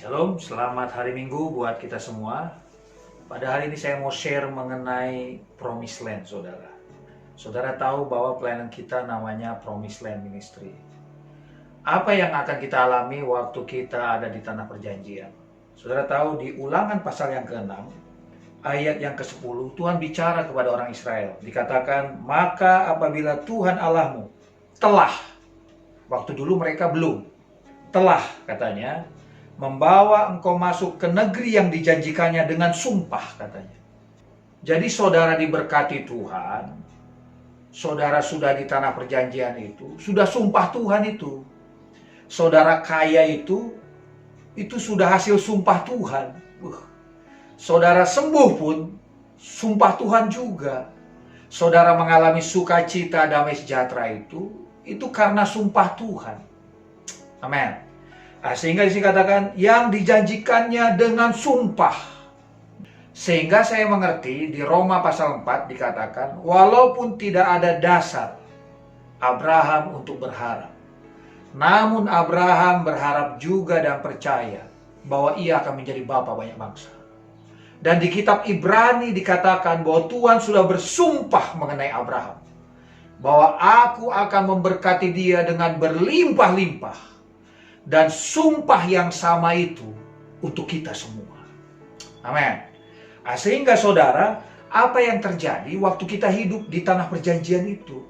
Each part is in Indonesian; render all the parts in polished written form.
Shalom, selamat hari Minggu buat kita semua. Pada hari ini saya mau share mengenai Promised Land, saudara. Saudara tahu bahwa pelayanan kita namanya Promised Land Ministry. Apa yang akan kita alami waktu kita ada di tanah perjanjian? Saudara tahu di Ulangan pasal yang ke-6, ayat yang ke-10, Tuhan bicara kepada orang Israel. Dikatakan, maka apabila Tuhan Allahmu telah, waktu dulu mereka belum, telah katanya, membawa engkau masuk ke negeri yang dijanjikannya dengan sumpah katanya. Jadi saudara diberkati Tuhan, saudara sudah di tanah perjanjian itu, sudah sumpah Tuhan itu. Saudara kaya itu sudah hasil sumpah Tuhan. Saudara sembuh pun, sumpah Tuhan juga. Saudara mengalami sukacita, damai sejahtera itu karena sumpah Tuhan. Amin. Sehingga dikatakan yang dijanjikannya dengan sumpah. Sehingga saya mengerti di Roma pasal 4 dikatakan, walaupun tidak ada dasar Abraham untuk berharap, namun Abraham berharap juga dan percaya bahwa ia akan menjadi bapa banyak bangsa. Dan di kitab Ibrani dikatakan bahwa Tuhan sudah bersumpah mengenai Abraham, bahwa aku akan memberkati dia dengan berlimpah-limpah. Dan sumpah yang sama itu untuk kita semua. Amin. Sehingga saudara, apa yang terjadi waktu kita hidup di tanah perjanjian itu?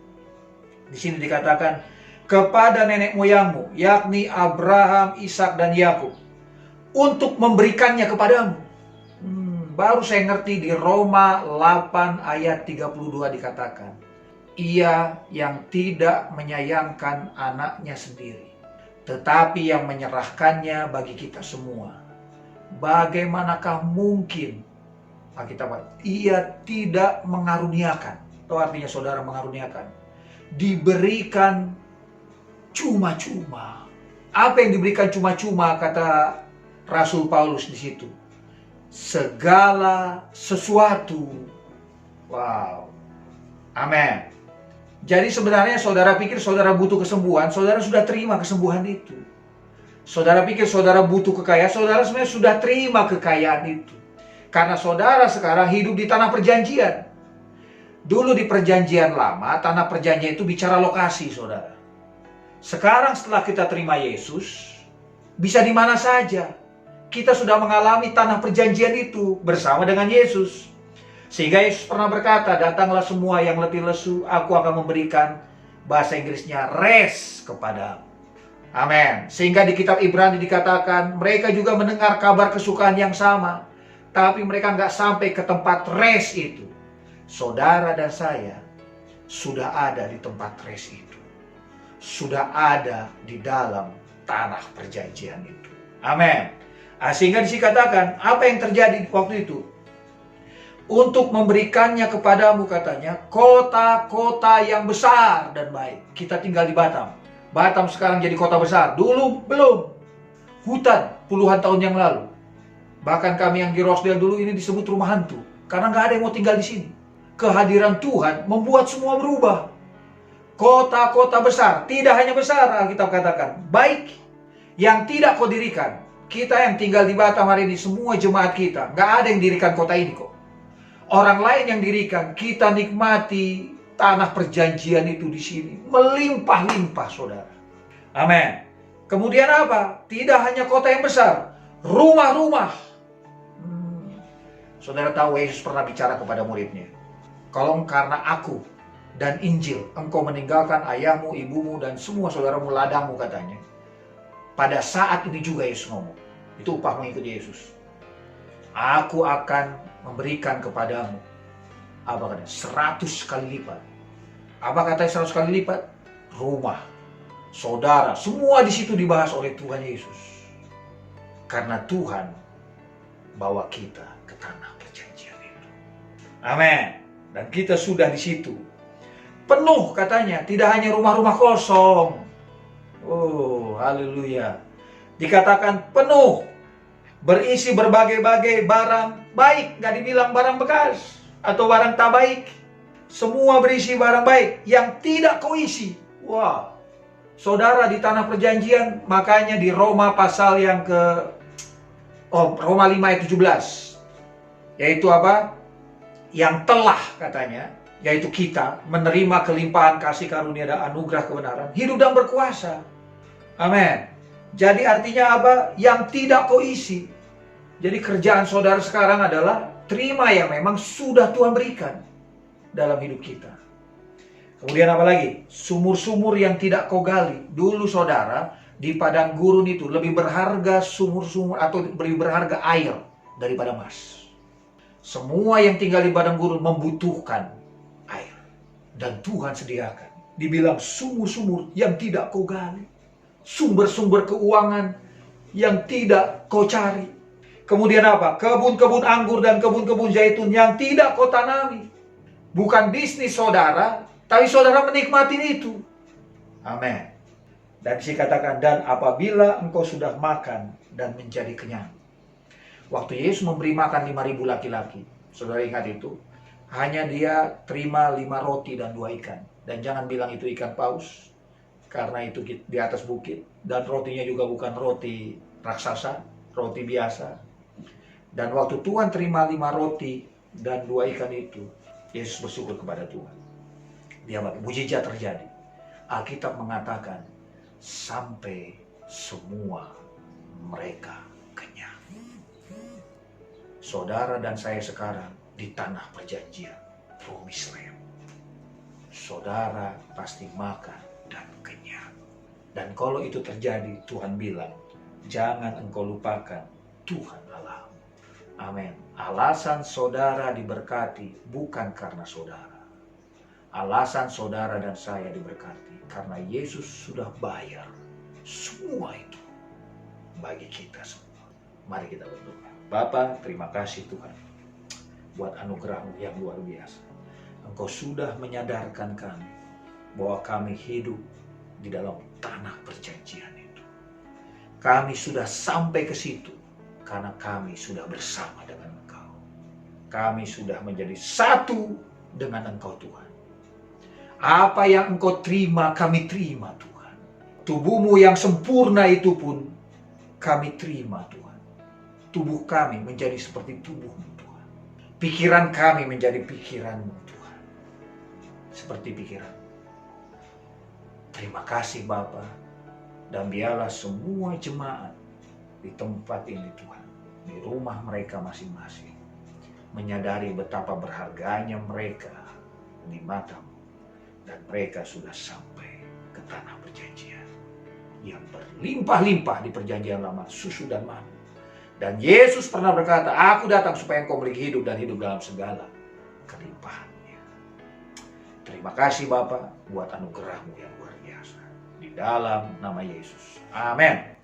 Di sini dikatakan, kepada nenek moyangmu, yakni Abraham, Ishak dan Yakub, untuk memberikannya kepadamu. Baru saya ngerti di Roma 8 ayat 32 dikatakan, ia yang tidak menyayangkan anaknya sendiri, tetapi yang menyerahkannya bagi kita semua. Bagaimanakah mungkin ia tidak mengaruniakan? Itu artinya saudara mengaruniakan. Diberikan cuma-cuma. Apa yang diberikan cuma-cuma kata Rasul Paulus di situ? Segala sesuatu. Wow. Amin. Jadi sebenarnya saudara pikir saudara butuh kesembuhan, saudara sudah terima kesembuhan itu. Saudara pikir saudara butuh kekayaan, saudara sebenarnya sudah terima kekayaan itu. Karena saudara sekarang hidup di tanah perjanjian. Dulu di perjanjian lama, tanah perjanjian itu bicara lokasi, saudara. Sekarang setelah kita terima Yesus, bisa di mana saja. Kita sudah mengalami tanah perjanjian itu bersama dengan Yesus. Sehingga Yesus pernah berkata, datanglah semua yang letih lesu, aku akan memberikan, bahasa Inggrisnya, rest kepadamu. Amin. Sehingga di kitab Ibrani dikatakan, mereka juga mendengar kabar kesukaan yang sama, tapi mereka nggak sampai ke tempat rest itu. Saudara dan saya sudah ada di tempat rest itu. Sudah ada di dalam tanah perjanjian itu. Amin. Sehingga dikatakan, apa yang terjadi waktu itu? Untuk memberikannya kepadamu katanya, kota-kota yang besar dan baik. Kita tinggal di Batam. Batam sekarang jadi kota besar. Dulu belum. Hutan puluhan tahun yang lalu. Bahkan kami yang di Rosedale dulu ini disebut rumah hantu. Karena nggak ada yang mau tinggal di sini. Kehadiran Tuhan membuat semua berubah. Kota-kota besar. Tidak hanya besar, Alkitab katakan. Baik. Yang tidak kau dirikan. Kita yang tinggal di Batam hari ini, semua jemaat kita. Nggak ada yang dirikan kota ini kok. Orang lain yang dirikan, kita nikmati tanah perjanjian itu di sini. Melimpah-limpah, saudara. Amin. Kemudian apa? Tidak hanya kota yang besar, rumah-rumah. Saudara tahu Yesus pernah bicara kepada muridnya. Kalau karena aku dan Injil, engkau meninggalkan ayahmu, ibumu, dan semua saudaramu, ladangmu katanya. Pada saat ini juga Yesus ngomong. Itu upah mengikuti Yesus. Aku akan memberikan kepadamu, apa katanya, 100 kali lipat. Apa katanya 100 kali lipat? Rumah, saudara, semua di situ dibahas oleh Tuhan Yesus. Karena Tuhan bawa kita ke tanah perjanjian itu. Amin. Dan kita sudah di situ. Penuh katanya, tidak hanya rumah-rumah kosong. Oh, haleluya. Dikatakan penuh. Berisi berbagai-bagai barang baik, gak dibilang barang bekas atau barang tak baik. Semua berisi barang baik yang tidak kau isi. Wah, Saudara di tanah perjanjian, makanya di Roma pasal yang ke Roma 5 ayat 17. Yaitu apa? Yang telah katanya, yaitu kita menerima kelimpahan kasih karunia dan anugerah kebenaran, hidup dan berkuasa. Amin. Jadi artinya apa? Yang tidak kau isi. Jadi kerjaan saudara sekarang adalah terima yang memang sudah Tuhan berikan dalam hidup kita. Kemudian apa lagi? Sumur-sumur yang tidak kau gali. Dulu saudara, di padang gurun itu lebih berharga sumur-sumur atau lebih berharga air daripada emas. Semua yang tinggal di padang gurun membutuhkan air. Dan Tuhan sediakan. Dibilang sumur-sumur yang tidak kau gali. Sumber-sumber keuangan yang tidak kau cari. Kemudian apa? Kebun-kebun anggur dan kebun-kebun zaitun yang tidak kau tanami. Bukan bisnis saudara, tapi saudara menikmati itu. Amin. Dan dikatakan, dan apabila engkau sudah makan dan menjadi kenyang. Waktu Yesus memberi makan 5.000 laki-laki, saudara ingat itu? Hanya dia terima 5 roti dan 2 ikan. Dan jangan bilang itu ikan paus, karena itu di atas bukit. Dan rotinya juga bukan roti raksasa, roti biasa. Dan waktu Tuhan terima 5 roti dan 2 ikan itu, Yesus bersyukur kepada Tuhan. Dia mujizat terjadi. Alkitab mengatakan, sampai semua mereka kenyang. Saudara dan saya sekarang di tanah perjanjian, Promised Land. Saudara pasti makan dan kenyang. Dan kalau itu terjadi, Tuhan bilang, jangan engkau lupakan Tuhan Allah. Amin. Alasan saudara diberkati bukan karena saudara. Alasan saudara dan saya diberkati karena Yesus sudah bayar semua itu bagi kita semua. Mari kita berdoa. Bapa, terima kasih Tuhan buat anugerah-Mu yang luar biasa. Engkau sudah menyadarkan kami bahwa kami hidup di dalam tanah perjanjian itu. Kami sudah sampai ke situ karena kami sudah bersama dengan Engkau. Kami sudah menjadi satu dengan Engkau Tuhan. Apa yang Engkau terima, kami terima Tuhan. Tubuh-Mu yang sempurna itu pun kami terima Tuhan. Tubuh kami menjadi seperti tubuh-Mu Tuhan. Pikiran kami menjadi pikiran-Mu Tuhan. Seperti pikiran. Terima kasih Bapa. Dan biarlah semua jemaat di tempat ini Tuhan, di rumah mereka masing-masing, menyadari betapa berharganya mereka di mata-Mu, dan mereka sudah sampai ke tanah perjanjian yang berlimpah-limpah di perjanjian lama, susu dan madu. Dan Yesus pernah berkata, aku datang supaya engkau memiliki hidup dan hidup dalam segala kelimpahannya. Terima kasih Bapa buat anugerah-Mu yang luar biasa. Di dalam nama Yesus. Amin.